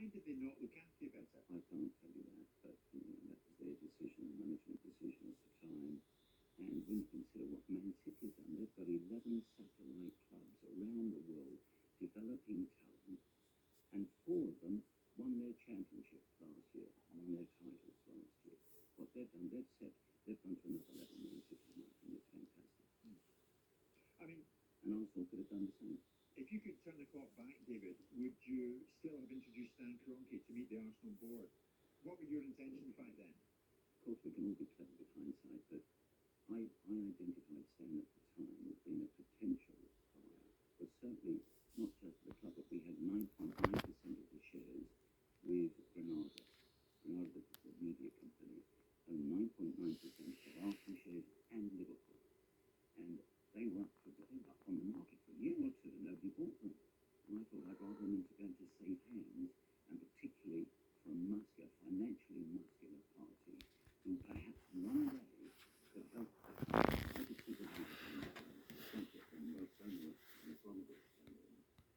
why did they not look after you better? I can't tell you that, but that was their decision, management decision at the time. And when you consider what Man City have done, they've got 11 satellite clubs around the world developing talent, and 4 of them won their championships last year, won their titles last year. What they've done, they've gone to another level, Man City, and I think it's fantastic. I mean, And Arsenal could have done the same. if you could turn the clock back, David, would you still have introduced Stan Kroenke to meet the Arsenal board? What were your intentions back then? Of course, we can all be clever with hindsight, but I identified Stan at the time as being a potential buyer, but certainly not just the club, but we had 9.9% of the shares with Granada. Granada, the media company, owned 9.9% of Arsenal shares and Liverpool. And they were up on the market for a year or two, and nobody bought them. And I thought I'd rather them to go into safe hands, and particularly from Musk, a financially muscular party, who perhaps one day could help us. I could see the leader from Rosona and Abramovich, and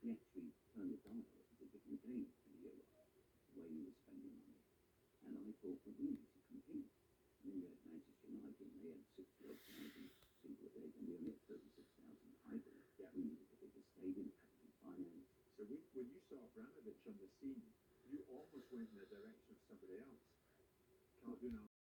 he actually turned the dial. It was a different game in Europe, the way he was spending money. And I thought, well, we need to compete. I mean, we had Manchester United, and they had 68,000 people a day, and we only had 36,000 idle. Yeah. We needed a bigger stadium, had to be financed. So when you saw Abramovich on the scene, you almost went in the direction of somebody else. Cardinal